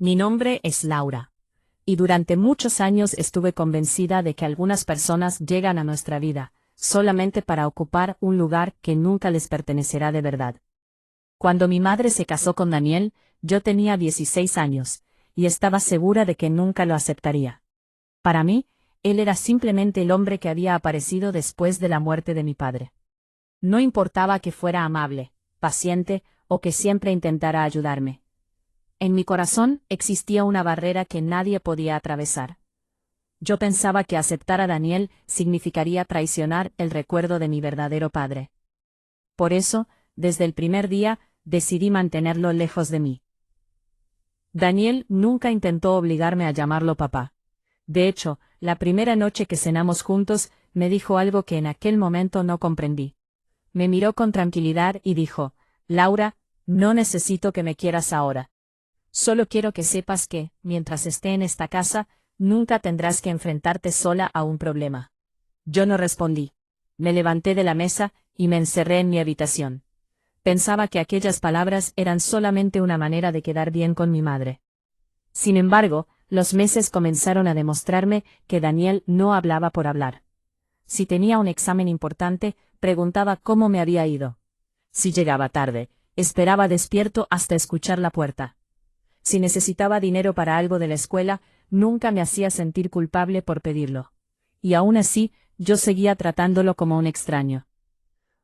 Mi nombre es Laura. Y durante muchos años estuve convencida de que algunas personas llegan a nuestra vida, solamente para ocupar un lugar que nunca les pertenecerá de verdad. Cuando mi madre se casó con Daniel, yo tenía 16 años, y estaba segura de que nunca lo aceptaría. Para mí, él era simplemente el hombre que había aparecido después de la muerte de mi padre. No importaba que fuera amable, paciente, o que siempre intentara ayudarme. En mi corazón existía una barrera que nadie podía atravesar. Yo pensaba que aceptar a Daniel significaría traicionar el recuerdo de mi verdadero padre. Por eso, desde el primer día, decidí mantenerlo lejos de mí. Daniel nunca intentó obligarme a llamarlo papá. De hecho, la primera noche que cenamos juntos, me dijo algo que en aquel momento no comprendí. Me miró con tranquilidad y dijo: Laura, no necesito que me quieras ahora. Solo quiero que sepas que, mientras esté en esta casa, nunca tendrás que enfrentarte sola a un problema. Yo no respondí. Me levanté de la mesa y me encerré en mi habitación. Pensaba que aquellas palabras eran solamente una manera de quedar bien con mi madre. Sin embargo, los meses comenzaron a demostrarme que Daniel no hablaba por hablar. Si tenía un examen importante, preguntaba cómo me había ido. Si llegaba tarde, esperaba despierto hasta escuchar la puerta. Si necesitaba dinero para algo de la escuela, nunca me hacía sentir culpable por pedirlo. Y aún así, yo seguía tratándolo como un extraño.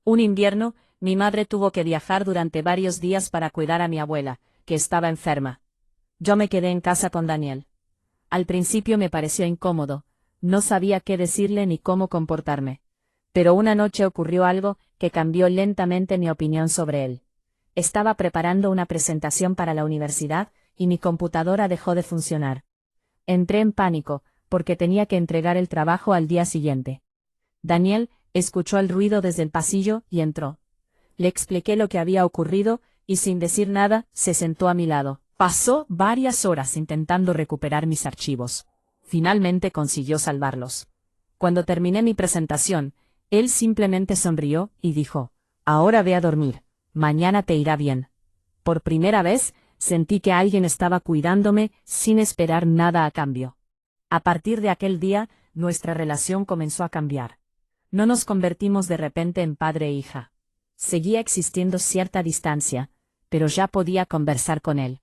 Un invierno, mi madre tuvo que viajar durante varios días para cuidar a mi abuela, que estaba enferma. Yo me quedé en casa con Daniel. Al principio me pareció incómodo, no sabía qué decirle ni cómo comportarme. Pero una noche ocurrió algo que cambió lentamente mi opinión sobre él. Estaba preparando una presentación para la universidad, y mi computadora dejó de funcionar. Entré en pánico, porque tenía que entregar el trabajo al día siguiente. Daniel escuchó el ruido desde el pasillo y entró. Le expliqué lo que había ocurrido, y sin decir nada, se sentó a mi lado. Pasó varias horas intentando recuperar mis archivos. Finalmente consiguió salvarlos. Cuando terminé mi presentación, él simplemente sonrió y dijo: Ahora ve a dormir, mañana te irá bien. Por primera vez, sentí que alguien estaba cuidándome sin esperar nada a cambio. A partir de aquel día, nuestra relación comenzó a cambiar. No nos convertimos de repente en padre e hija. Seguía existiendo cierta distancia, pero ya podía conversar con él.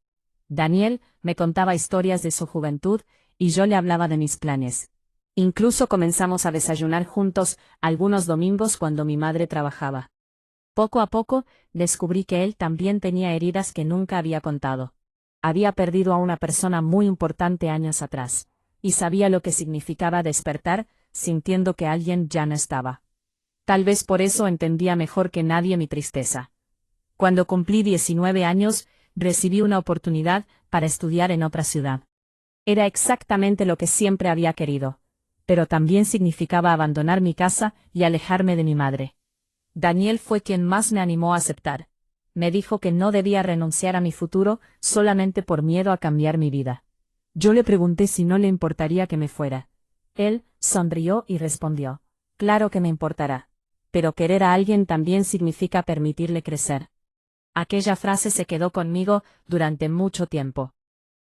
Daniel me contaba historias de su juventud, y yo le hablaba de mis planes. Incluso comenzamos a desayunar juntos algunos domingos cuando mi madre trabajaba. Poco a poco, descubrí que él también tenía heridas que nunca había contado. Había perdido a una persona muy importante años atrás, y sabía lo que significaba despertar, sintiendo que alguien ya no estaba. Tal vez por eso entendía mejor que nadie mi tristeza. Cuando cumplí 19 años, recibí una oportunidad para estudiar en otra ciudad. Era exactamente lo que siempre había querido, pero también significaba abandonar mi casa y alejarme de mi madre. Daniel fue quien más me animó a aceptar. Me dijo que no debía renunciar a mi futuro solamente por miedo a cambiar mi vida. Yo le pregunté si no le importaría que me fuera. Él sonrió y respondió: Claro que me importará. Pero querer a alguien también significa permitirle crecer. Aquella frase se quedó conmigo durante mucho tiempo.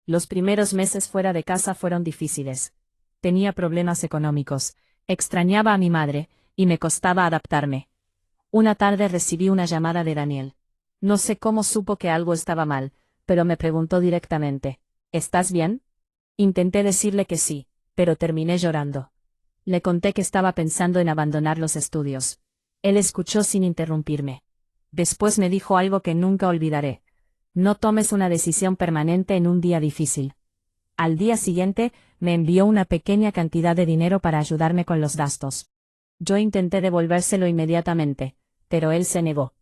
Los primeros meses fuera de casa fueron difíciles. Tenía problemas económicos, extrañaba a mi madre, y me costaba adaptarme. Una tarde recibí una llamada de Daniel. No sé cómo supo que algo estaba mal, pero me preguntó directamente: ¿Estás bien? Intenté decirle que sí, pero terminé llorando. Le conté que estaba pensando en abandonar los estudios. Él escuchó sin interrumpirme. Después me dijo algo que nunca olvidaré: No tomes una decisión permanente en un día difícil. Al día siguiente, me envió una pequeña cantidad de dinero para ayudarme con los gastos. Yo intenté devolvérselo inmediatamente, pero él se negó.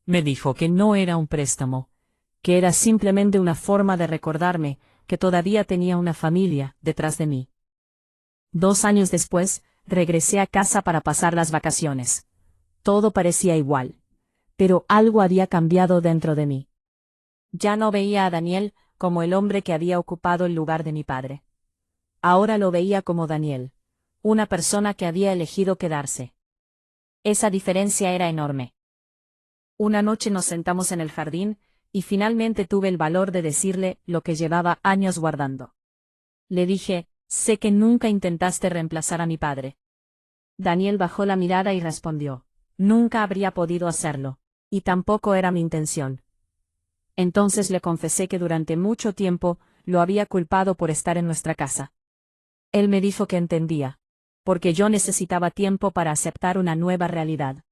Me dijo que no era un préstamo, que era simplemente una forma de recordarme que todavía tenía una familia detrás de mí. 2 años después, regresé a casa para pasar las vacaciones. Todo parecía igual, pero algo había cambiado dentro de mí. Ya no veía a Daniel como el hombre que había ocupado el lugar de mi padre. Ahora lo veía como Daniel, una persona que había elegido quedarse. Esa diferencia era enorme. Una noche nos sentamos en el jardín, y finalmente tuve el valor de decirle lo que llevaba años guardando. Le dije, sé que nunca intentaste reemplazar a mi padre. Daniel bajó la mirada y respondió, nunca habría podido hacerlo, y tampoco era mi intención. Entonces le confesé que durante mucho tiempo lo había culpado por estar en nuestra casa. Él me dijo que entendía, porque yo necesitaba tiempo para aceptar una nueva realidad.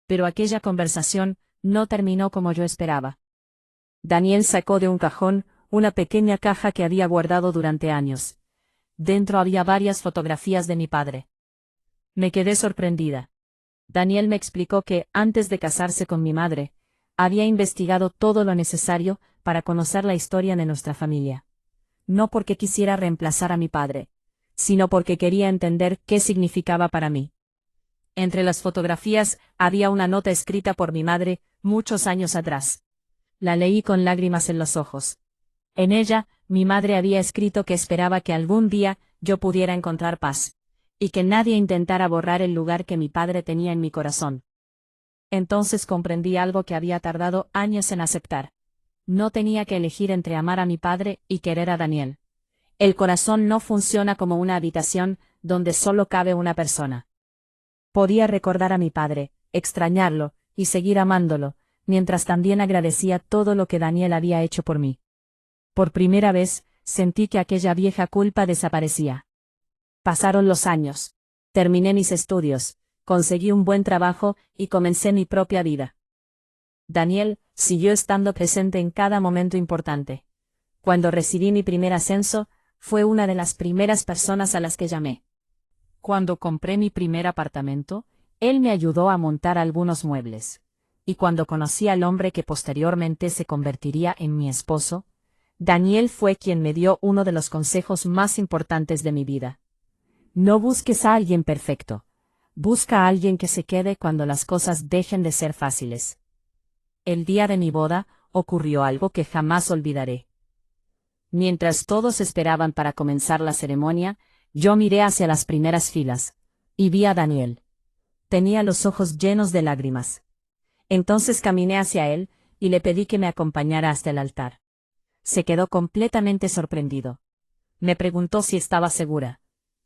Pero aquella conversación no terminó como yo esperaba. Daniel sacó de un cajón una pequeña caja que había guardado durante años. Dentro había varias fotografías de mi padre. Me quedé sorprendida. Daniel me explicó que, antes de casarse con mi madre, había investigado todo lo necesario para conocer la historia de nuestra familia. No porque quisiera reemplazar a mi padre, sino porque quería entender qué significaba para mí. Entre las fotografías había una nota escrita por mi madre muchos años atrás. La leí con lágrimas en los ojos. En ella, mi madre había escrito que esperaba que algún día yo pudiera encontrar paz, y que nadie intentara borrar el lugar que mi padre tenía en mi corazón. Entonces comprendí algo que había tardado años en aceptar. No tenía que elegir entre amar a mi padre y querer a Daniel. El corazón no funciona como una habitación donde solo cabe una persona. Podía recordar a mi padre, extrañarlo, y seguir amándolo, mientras también agradecía todo lo que Daniel había hecho por mí. Por primera vez, sentí que aquella vieja culpa desaparecía. Pasaron los años. Terminé mis estudios, conseguí un buen trabajo y comencé mi propia vida. Daniel siguió estando presente en cada momento importante. Cuando recibí mi primer ascenso, fue una de las primeras personas a las que llamé. Cuando compré mi primer apartamento, él me ayudó a montar algunos muebles. Y cuando conocí al hombre que posteriormente se convertiría en mi esposo, Daniel fue quien me dio uno de los consejos más importantes de mi vida. No busques a alguien perfecto. Busca a alguien que se quede cuando las cosas dejen de ser fáciles. El día de mi boda, ocurrió algo que jamás olvidaré. Mientras todos esperaban para comenzar la ceremonia, yo miré hacia las primeras filas, y vi a Daniel. Tenía los ojos llenos de lágrimas. Entonces caminé hacia él, y le pedí que me acompañara hasta el altar. Se quedó completamente sorprendido. Me preguntó si estaba segura.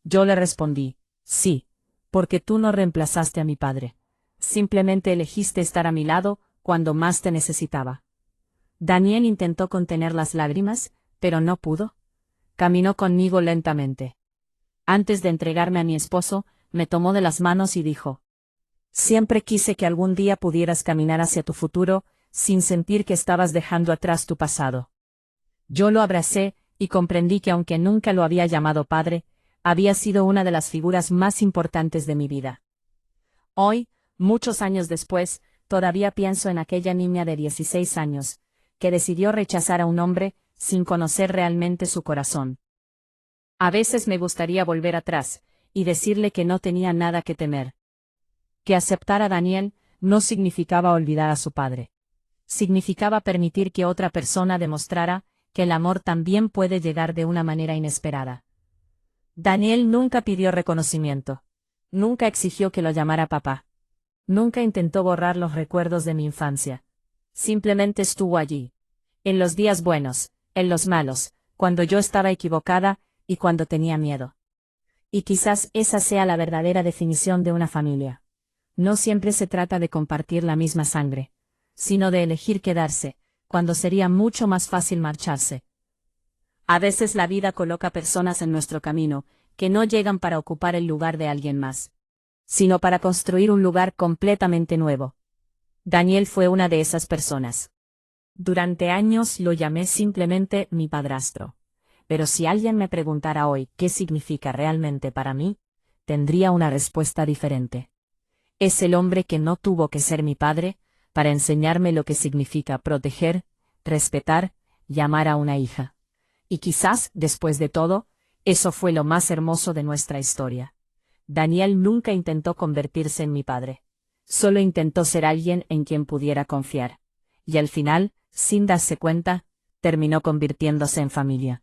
Yo le respondí, sí, porque tú no reemplazaste a mi padre. Simplemente elegiste estar a mi lado cuando más te necesitaba. Daniel intentó contener las lágrimas, pero no pudo. Caminó conmigo lentamente. Antes de entregarme a mi esposo, me tomó de las manos y dijo, siempre quise que algún día pudieras caminar hacia tu futuro, sin sentir que estabas dejando atrás tu pasado. Yo lo abracé, y comprendí que aunque nunca lo había llamado padre, había sido una de las figuras más importantes de mi vida. Hoy, muchos años después, todavía pienso en aquella niña de 16 años, que decidió rechazar a un hombre, sin conocer realmente su corazón. A veces me gustaría volver atrás, y decirle que no tenía nada que temer. Que aceptar a Daniel no significaba olvidar a su padre. Significaba permitir que otra persona demostrara que el amor también puede llegar de una manera inesperada. Daniel nunca pidió reconocimiento. Nunca exigió que lo llamara papá. Nunca intentó borrar los recuerdos de mi infancia. Simplemente estuvo allí. En los días buenos, en los malos, cuando yo estaba equivocada, y cuando tenía miedo. Y quizás esa sea la verdadera definición de una familia. No siempre se trata de compartir la misma sangre, sino de elegir quedarse, cuando sería mucho más fácil marcharse. A veces la vida coloca personas en nuestro camino, que no llegan para ocupar el lugar de alguien más, sino para construir un lugar completamente nuevo. Daniel fue una de esas personas. Durante años lo llamé simplemente mi padrastro. Pero si alguien me preguntara hoy qué significa realmente para mí, tendría una respuesta diferente. Es el hombre que no tuvo que ser mi padre, para enseñarme lo que significa proteger, respetar y amar a una hija. Y quizás, después de todo, eso fue lo más hermoso de nuestra historia. Daniel nunca intentó convertirse en mi padre. Solo intentó ser alguien en quien pudiera confiar. Y al final, sin darse cuenta, terminó convirtiéndose en familia.